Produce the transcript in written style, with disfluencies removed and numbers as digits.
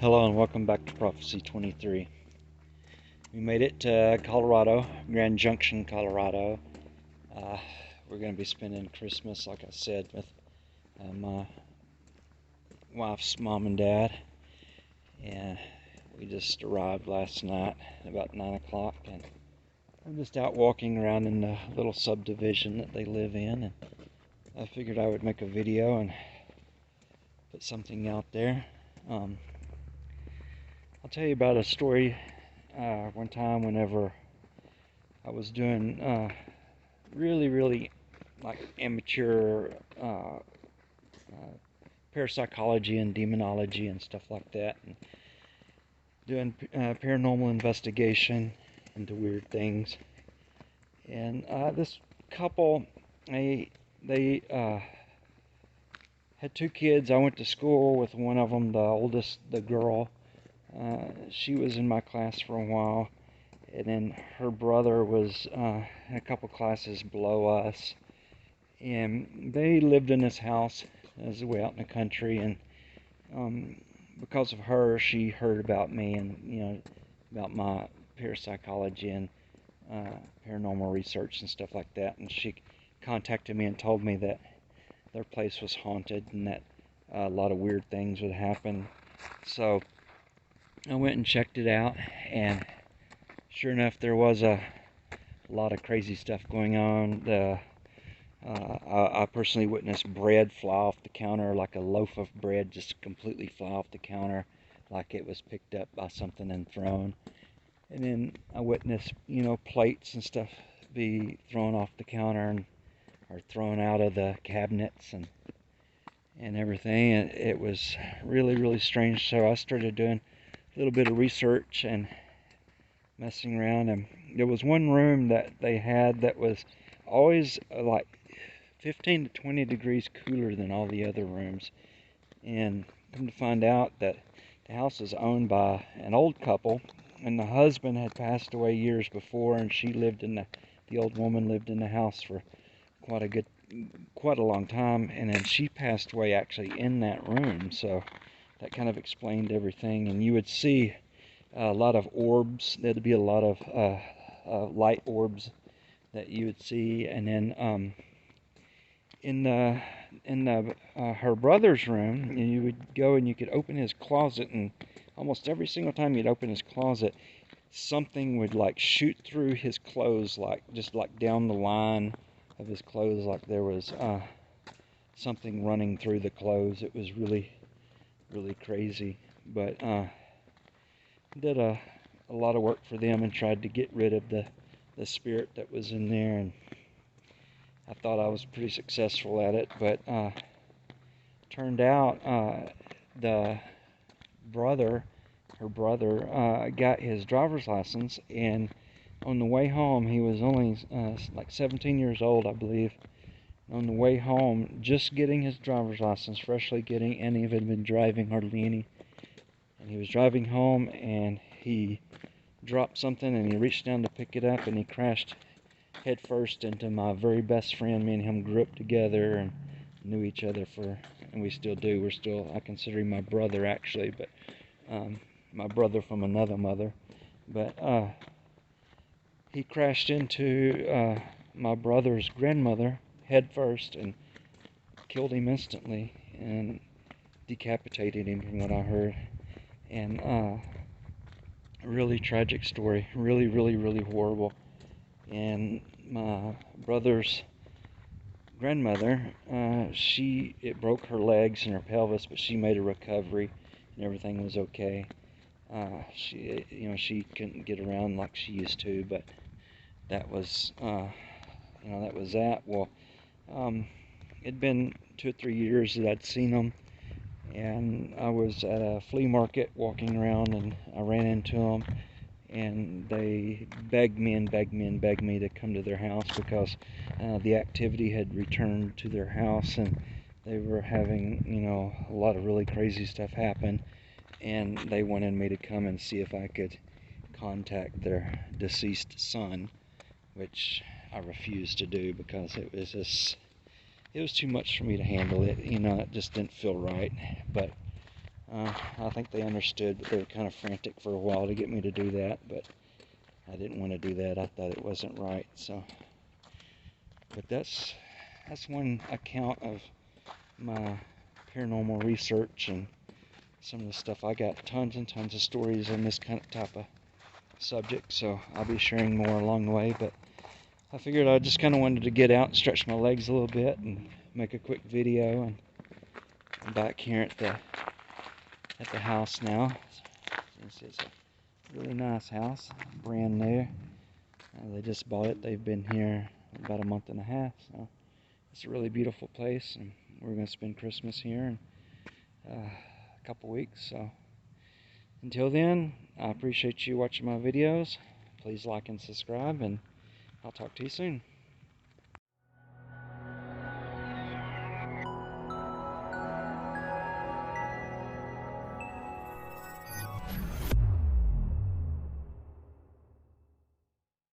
Hello and welcome back to Prophecy 23. We made it to Colorado, Grand Junction, Colorado. We're going to be spending Christmas, like I said, with my wife's mom and dad. And we just arrived last night at about 9 o'clock. And I'm just out walking around in the little subdivision that they live in. And I figured I would make a video and put something out there. I'll tell you about a story one time whenever I was doing really like amateur parapsychology and demonology and stuff like that, and doing paranormal investigation into weird things. And this couple, they had two kids. I went to school with one of them, the oldest, the girl. She was in my class for a while, and then her brother was in a couple classes below us, and they lived in this house as way out in the country. And because of her, she heard about me and about my parapsychology and paranormal research and stuff like that, and she contacted me and told me that their place was haunted and that a lot of weird things would happen. So I went and checked it out, and sure enough, there was a lot of crazy stuff going on. I personally witnessed bread fly off the counter, like a loaf of bread just completely fly off the counter, like it was picked up by something and thrown. And then I witnessed, plates and stuff be thrown off the counter or thrown out of the cabinets and everything. And it was really strange. So I started doing a little bit of research and messing around, and there was one room that they had that was always like 15 to 20 degrees cooler than all the other rooms. And come to find out that the house is owned by an old couple, and the husband had passed away years before, and she lived in the old woman lived in the house for quite a long time, and then she passed away actually in that room. So that kind of explained everything. And you would see a lot of orbs. There'd be a lot of light orbs that you would see. And then in her brother's room, you would go and you could open his closet, and almost every single time you'd open his closet, something would like shoot through his clothes, like just like down the line of his clothes, like there was something running through the clothes. It was really crazy. But did a lot of work for them and tried to get rid of the spirit that was in there, and I thought I was pretty successful at it. But turned out her brother got his driver's license, and on the way home, he was only like 17 years old, I believe. On the way home, just getting his driver's license, freshly getting, and he had been driving hardly any. And he was driving home, and he dropped something, and he reached down to pick it up, and he crashed head first into my very best friend. Me and him grew up together and knew each other and we still do. I consider him my brother, actually, but my brother from another mother. But he crashed into my brother's grandmother head first and killed him instantly and decapitated him, from what I heard. And a really tragic story, really horrible. And my brother's grandmother, it broke her legs and her pelvis, but she made a recovery and everything was okay. She couldn't get around like she used to, but that was that. Well, it'd been 2 or 3 years that I'd seen them, and I was at a flea market walking around, and I ran into them, and they begged me to come to their house because the activity had returned to their house, and they were having a lot of really crazy stuff happen, and they wanted me to come and see if I could contact their deceased son, which I refused to do because it was too much for me to handle. It just didn't feel right. But I think they understood, but they were kind of frantic for a while to get me to do that, but I didn't want to do that. I thought it wasn't right. So, but that's one account of my paranormal research and some of the stuff. I got tons and tons of stories on this kind of type of subject, so I'll be sharing more along the way. But I figured I just kind of wanted to get out and stretch my legs a little bit and make a quick video. And I'm back here at the house now. This is a really nice house, brand new. They just bought it. They've been here about a month and a half, so it's a really beautiful place, and we're going to spend Christmas here in a couple weeks. So until then, I appreciate you watching my videos. Please like and subscribe, and I'll talk to you soon.